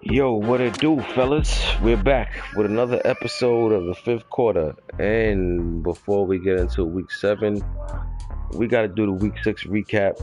Yo, what it do, fellas? We're back with another episode of the fifth quarter. And before we get into week seven, we got to do the week six recap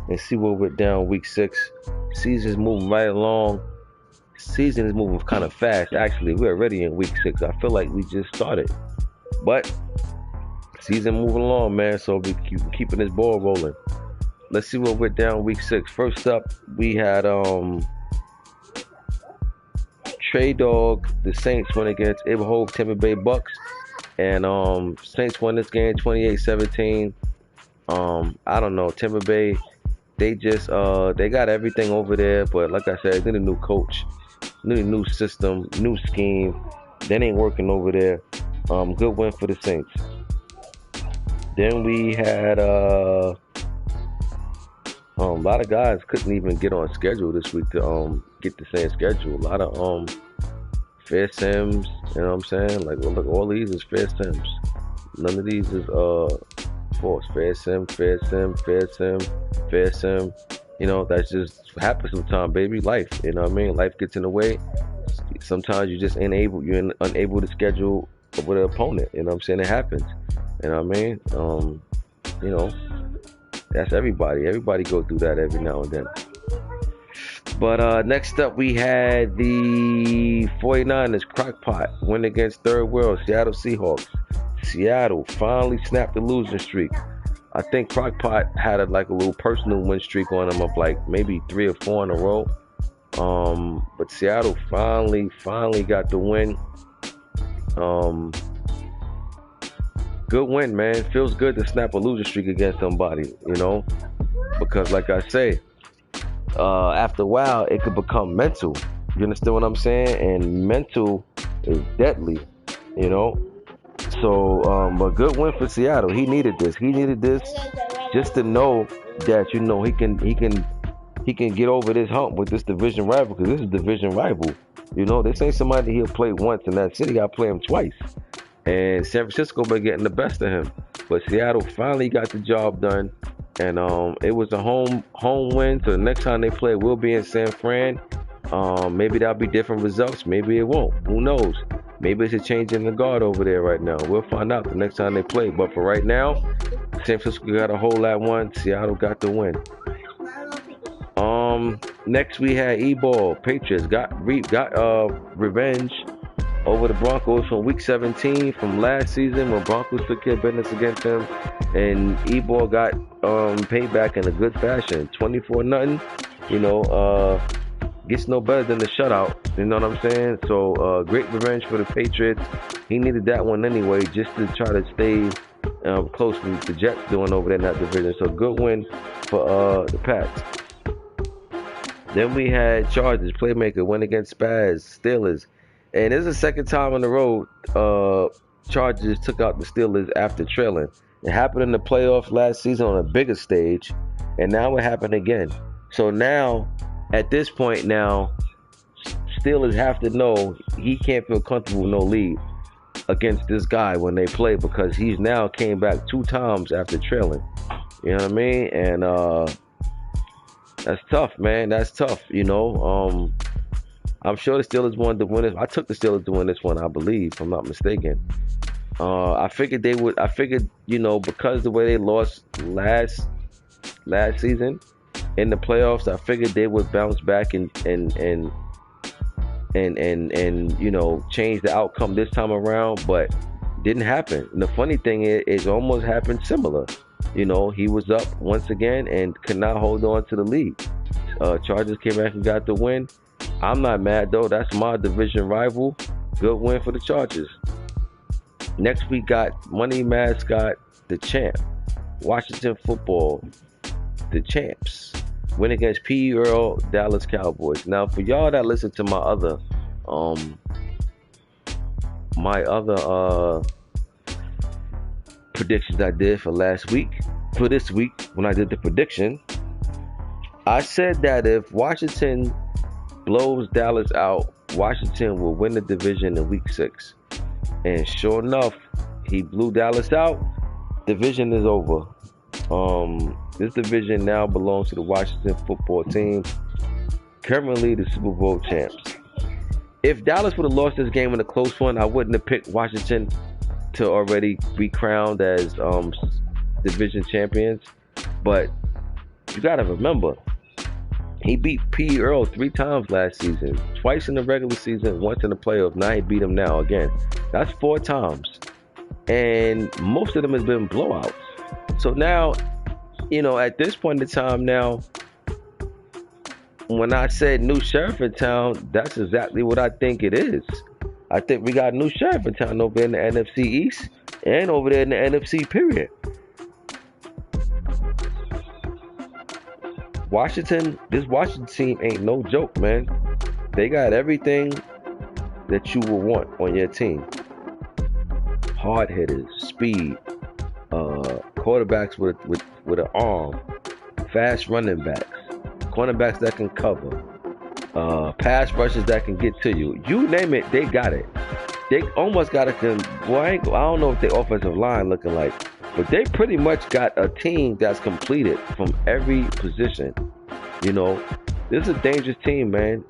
and see what went down week six. Season's moving right along. Season is moving kind of fast, actually. We're already in week six. I feel like we just started. But season moving along, man. So we keep keeping this ball rolling. Let's see what went down week six. First up, we had Trey Dog, the Saints went against Ibrahim Tampa Bay Bucks, and Saints won this game 28-17. I don't know, Tampa Bay, they just they got everything over there, but like I said, they need a new coach, need a new system, new scheme. That ain't working over there. Good win for the Saints. Then we had a lot of guys couldn't even get on schedule this week to get the same schedule. A lot of fair sims, you know what I'm saying? Like, well, look, all these is fair sims. None of these is false. Fair sim, fair sim, fair sim, fair sim. You know, that's just happens sometimes, baby. Life, you know what I mean? Life gets in the way. Sometimes you're unable to schedule with an opponent. You know what I'm saying? It happens. You know what I mean? You know, that's everybody. Everybody go through that every now and then. But next up, we had the 49ers Crockpot win against Third World Seattle Seahawks. Seattle finally snapped the losing streak. I think Crockpot had a little personal win streak on him of like maybe 3 or 4 in a row. But Seattle finally got the win. Good win, man. Feels good to snap a losing streak against somebody, you know, because like I say, after a while, it could become mental. You understand what I'm saying? And mental is deadly, you know. So, but good win for Seattle. He needed this. He needed this just to know that he can get over this hump with this division rival, because this is a division rival. You know, this ain't somebody he'll play once in that city. Got to play him twice. And San Francisco been getting the best of him, but Seattle finally got the job done. And it was a home win. So the next time they play will be in San Fran. Maybe that'll be different results. Maybe it won't. Who knows? Maybe it's a change in the guard over there right now. We'll find out the next time they play. But for right now, San Francisco got a hold that one. Seattle got the win. Next we had E-Ball. Patriots got revenge over the Broncos from week 17 from last season when Broncos took care of business against them, and E-Ball got payback in a good fashion, 24-0. You know, gets no better than the shutout. You know what I'm saying? So great revenge for the Patriots. He needed that one anyway, just to try to stay close with the Jets doing over there in that division. So good win for the Pats. Then we had Chargers playmaker win against Steelers. And this is the second time in a row Chargers took out the Steelers after trailing. It happened in the playoffs last season on a bigger stage, and now it happened again. So now, at this point now, Steelers have to know he can't feel comfortable with no lead against this guy when they play, because he's now came back 2 times after trailing. You know what I mean? And that's tough, man. That's tough, you know. I'm sure the Steelers wanted to win this. I took the Steelers to win this one, I believe, if I'm not mistaken. I figured they would. I figured, you know, because the way they lost last season in the playoffs, I figured they would bounce back and you know, change the outcome this time around, but didn't happen. And the funny thing is, it almost happened similar. You know, he was up once again and could not hold on to the lead. Chargers came back and got the win. I'm not mad though. That's my division rival. Good win for the Chargers. Next we got money mascot, the champ, Washington Football, the champs, win against P. Earl, Dallas Cowboys. Now for y'all that listen to my other predictions I did for last week, for this week when I did the prediction, I said that if Washington blows Dallas out, Washington will win the division in week 6. And sure enough, he blew Dallas out. Division is over. This division now belongs to the Washington football team. currently the Super Bowl champs. If Dallas would have lost this game in a close one, I wouldn't have picked Washington to already be crowned as division champions. But you got to remember, he beat P. Earl 3 times last season, twice in the regular season, once in the playoffs. Now he beat him now again. That's 4 times. And most of them has been blowouts. So now, at this point in time now, when I said new sheriff in town, that's exactly what I think it is. I think we got a new sheriff in town over there in the NFC East and over there in the NFC, period. This Washington team ain't no joke, man. They got everything that you will want on your team. Hard hitters, speed, quarterbacks with an arm, fast running backs, cornerbacks that can cover, pass rushers that can get to you. You name it, they got it. They almost got I don't know what their offensive line looking like, but they pretty much got a team that's completed from every position. This is a dangerous team, man.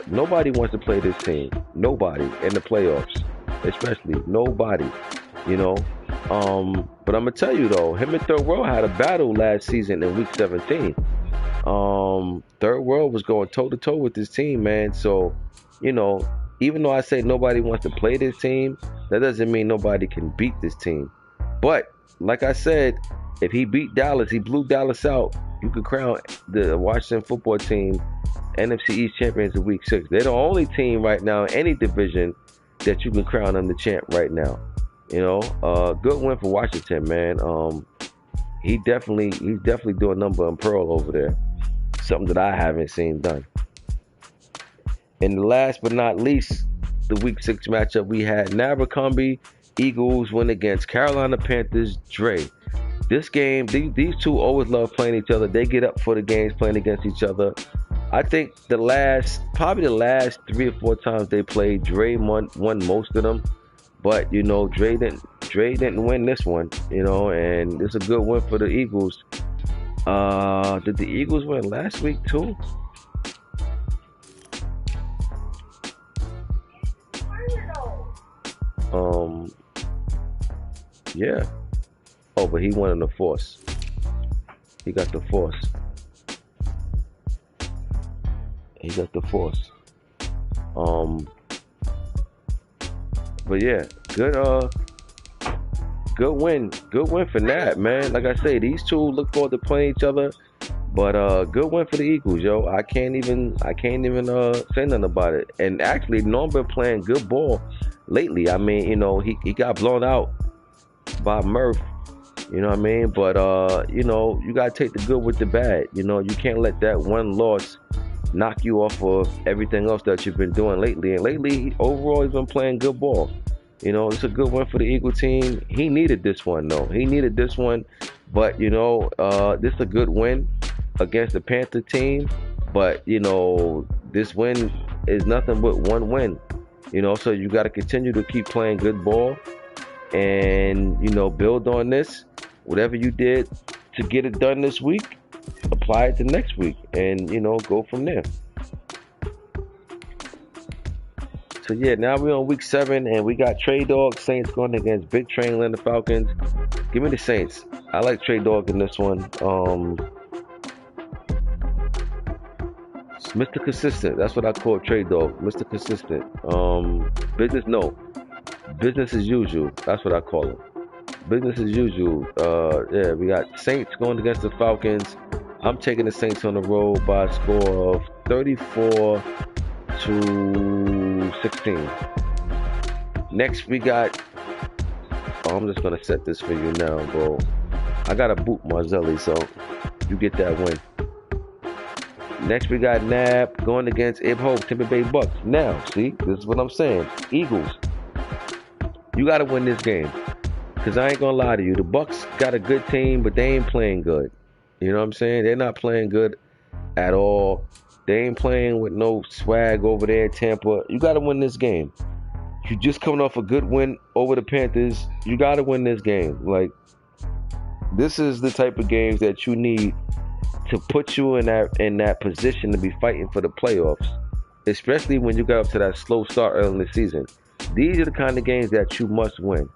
Nobody wants to play this team. Nobody in the playoffs, especially nobody. But I'm gonna tell you though, him and Third World had a battle last season in Week 17. Third World was going toe to toe with this team, man. So, even though I say nobody wants to play this team, that doesn't mean nobody can beat this team. But like I said, if he beat Dallas, he blew Dallas out, you could crown the Washington football team NFC East champions in Week 6. They're the only team right now in any division that you can crown them the champ right now. Good win for Washington, man. He's definitely doing number on Pearl over there. Something that I haven't seen done. And last but not least, the Week 6 matchup we had Abercrombie Eagles win against Carolina Panthers Dre. This game, these two always love playing each other. They get up for the games playing against each other. I think probably the last 3 or 4 times they played, Dre won most of them. But Dre didn't win this one, and it's a good win for the Eagles. Did the Eagles win last week too? Yeah. Oh, but he won in the force. He got the force. But yeah, good win for Nat, man. Like I say, these two look forward to playing each other. But good win for the Eagles, yo. I can't even say nothing about it. And actually, Norm been playing good ball lately. I mean, he got blown out by Murph. You know what I mean? But you gotta take the good with the bad. You can't let that one loss knock you off of everything else that you've been doing lately. And lately, overall, he's been playing good ball. It's a good one for the Eagle team. He needed this one, though. But, this is a good win against the Panther team. But, this win is nothing but one win. So you got to continue to keep playing good ball and, build on this. Whatever you did to get it done this week, apply it to next week and, go from there. So, yeah, now we're on Week 7 and we got Trey Dog Saints going against Big Train and the Falcons. Give me the Saints. I like Trey Dog in this one. Mr. Consistent. That's what I call Trey Dog. Mr. Consistent. Business as usual. That's what I call him. Business as usual. Yeah, we got Saints going against the Falcons. I'm taking the Saints on the road by a score of 34-16. Next, we got... I'm just going to set this for you now, bro. I got to boot Marzelli, so you get that win. Next, we got Nab going against Ib Hope, Tampa Bay Bucks. Now, see, this is what I'm saying. Eagles, you got to win this game. Because I ain't going to lie to you. The Bucks got a good team, but they ain't playing good. You know what I'm saying? They're not playing good at all. They ain't playing with no swag over there in Tampa. You got to win this game. You just coming off a good win over the Panthers. You got to win this game. Like, this is the type of games that you need to put you in that position to be fighting for the playoffs, especially when you got up to that slow start early in the season. These are the kind of games that you must win.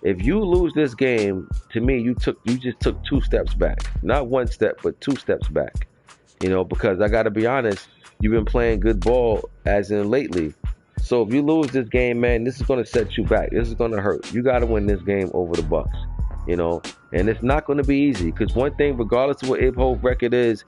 If you lose this game, to me, you just took 2 steps back. Not 1 step, but 2 steps back. Because I got to be honest, you've been playing good ball as in lately. So if you lose this game, man, this is going to set you back. This is going to hurt. You got to win this game over the Bucs. And it's not going to be easy, because one thing, regardless of what Ibho's record is,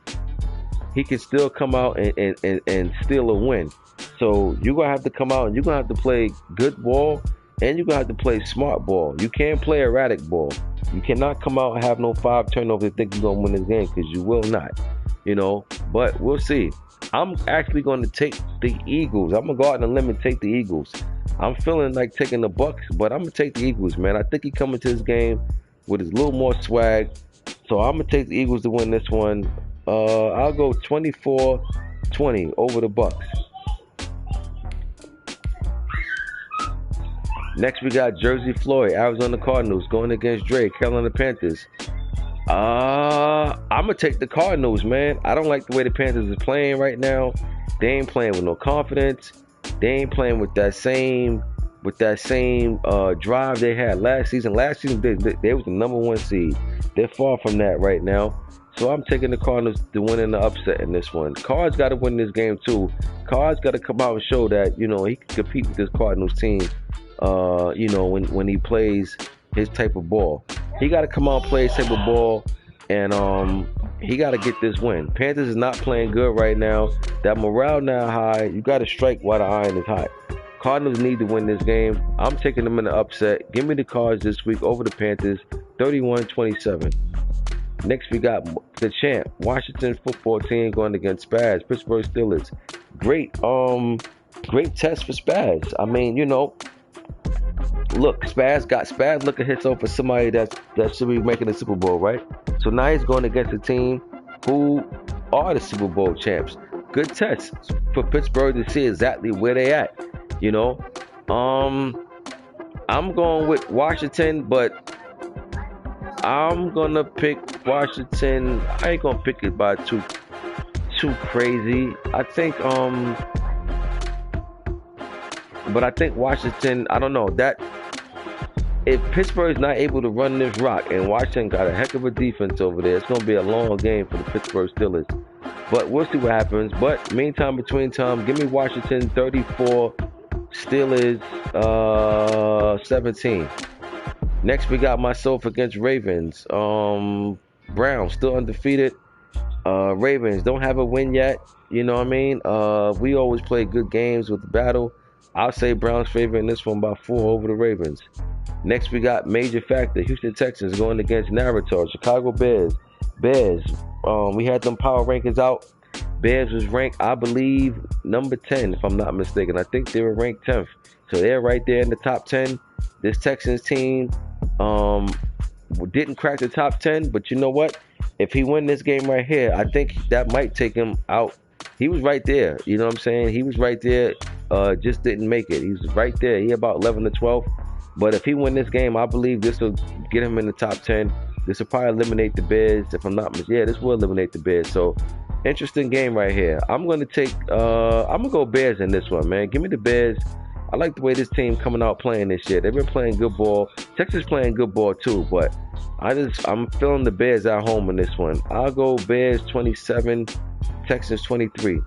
he can still come out and steal a win. So you're going to have to come out and you're going to have to play good ball, and you're going to have to play smart ball. You can't play erratic ball. You cannot come out and have no 5 turnovers and think you're going to win this game, because you will not. But we'll see. I'm actually going to take the Eagles. I'm going to go out on a limb and take the Eagles. I'm feeling like taking the Bucs, but I'm going to take the Eagles, man. I think he coming to this game with his little more swag. So I'm going to take the Eagles to win this one. I'll go 24-20 over the Bucs. Next, we got Jersey Floyd, Arizona Cardinals, going against Dre, Carolina Panthers. I'm going to take the Cardinals, man. I don't like the way the Panthers is playing right now. They ain't playing with no confidence. They ain't playing with that same drive they had last season. Last season, they was the #1 seed. They're far from that right now. So I'm taking the Cardinals to win in the upset in this one. Cards got to win this game too. Cards got to come out and show that, he can compete with this Cardinals team, when he plays his type of ball. He got to come out and play his type of ball, and he got to get this win. Panthers is not playing good right now. That morale now high. You got to strike while the iron is hot. Cardinals need to win this game. I'm taking them in the upset. Give me the Cards this week over the Panthers, 31-27. Next, we got the champ, Washington football team, going against Spaz, Pittsburgh Steelers. Great test for Spaz. I mean, look, Spaz looking himself for somebody that should be making the Super Bowl, right? So now he's going against a team who are the Super Bowl champs. Good test for Pittsburgh to see exactly where they at. I'm going with Washington, but I'm gonna pick Washington. I ain't gonna pick it by too crazy. I think but I think Washington, I don't know, that if Pittsburgh's not able to run this rock, and Washington got a heck of a defense over there, it's gonna be a long game for the Pittsburgh Steelers. But we'll see what happens. But meantime, between time, give me Washington 34, Steelers 17. Next, we got myself against Ravens. Browns still undefeated. Ravens don't have a win yet. You know what I mean? We always play good games with the battle. I'll say Browns favor in this one by 4 over the Ravens. Next, we got major factor, Houston Texans going against Naruto, Chicago Bears. We had them power rankings out. Bears was ranked, I believe, number 10, if I'm not mistaken. I think they were ranked 10th. So they're right there in the top 10. This Texans team didn't crack the top 10, but you know what? If he win this game right here, I think that might take him out. He was right there. You know what I'm saying? He was right there. Just didn't make it. He was right there. He about 11 to 12. But if he win this game, I believe this will get him in the top 10. This will probably eliminate the Bears. If I'm not mistaken, yeah, this will eliminate the Bears. So, interesting game right here. I'm going to take, I'm going to go Bears in this one, man. Give me the Bears. I like the way this team coming out playing this year. They've been playing good ball. Texas playing good ball too, but I'm feeling the Bears at home in this one. I'll go Bears 27, Texans 23.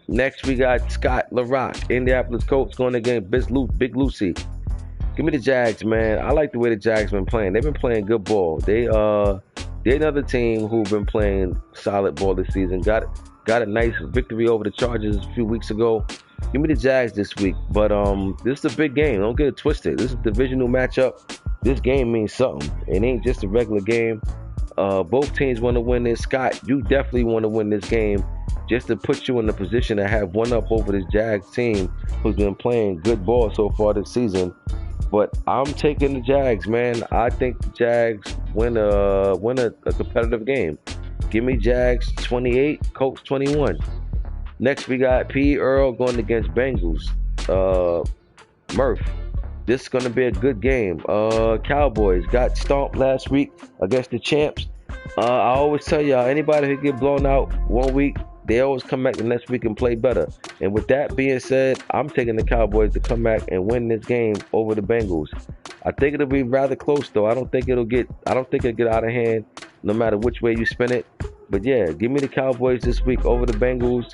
Next, we got Scott LaRock, Indianapolis Colts going against Big Lucy. Give me the Jags, man. I like the way the Jags been playing. They've been playing good ball. They're another team who've been playing solid ball this season. Got a nice victory over the Chargers a few weeks ago. Give me the Jags this week. But this is a big game. Don't get it twisted. This is a divisional matchup. This game means something. It ain't just a regular game. Both teams want to win this. Scott, you definitely want to win this game just to put you in the position to have one up over this Jags team who's been playing good ball so far this season. But I'm taking the Jags, man. I think the Jags win a competitive game. Give me Jags 28, Colts 21. Next, we got P. Earl going against Bengals. Murph. This is going to be a good game. Cowboys got stomped last week against the champs. I always tell y'all, anybody who get blown out one week, they always come back the next week and play better. And with that being said, I'm taking the Cowboys to come back and win this game over the Bengals. I think it'll be rather close though. I don't think it'll get out of hand no matter which way you spin it. But yeah, give me the Cowboys this week over the Bengals,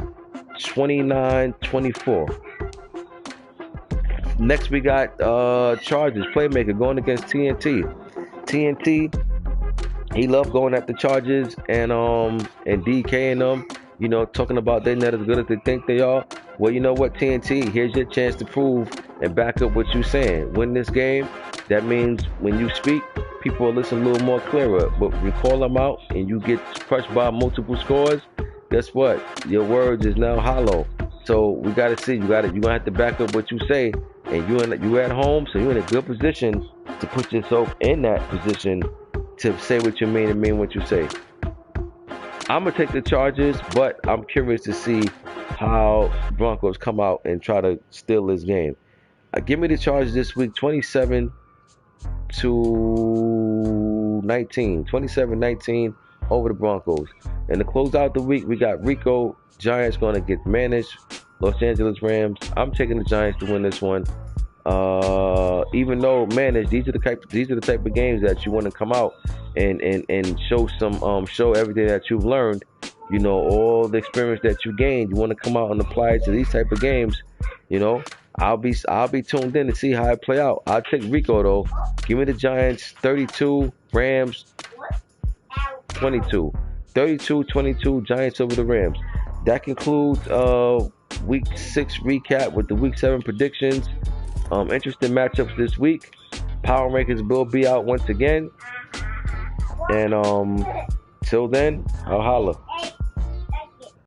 29-24. Next we got Chargers playmaker going against TNT. TNT, he loved going at the Chargers and DKing them. You know, talking about they're not as good as they think they are. Well, you know what, TNT, here's your chance to prove and back up what you're saying. Win this game. That means when you speak, people will listen a little more clearer. But when you call them out and you get crushed by multiple scores, guess what? Your words is now hollow. So we got to see. You're gonna have to back up what you say. And you at home, so you're in a good position to put yourself in that position to say what you mean and mean what you say. I'm going to take the Chargers, but I'm curious to see how Broncos come out and try to steal this game. Give me the Chargers this week, 27-19. 27-19 over the Broncos. And to close out the week, we got Rico Giants going to get managed. Los Angeles Rams. I'm taking the Giants to win this one. Even though managed, these are the type of games that you want to come out and show show everything that you've learned. You know, all the experience that you gained. You want to come out and apply it to these type of games. You know, I'll be tuned in to see how it play out. I'll take Rico though. Give me the Giants 32, Rams 22. 32-22 Giants over the Rams. That concludes Week 6 recap with the Week 7 predictions. Interesting matchups this week. Power rankings will be out once again. And till then, I'll holla.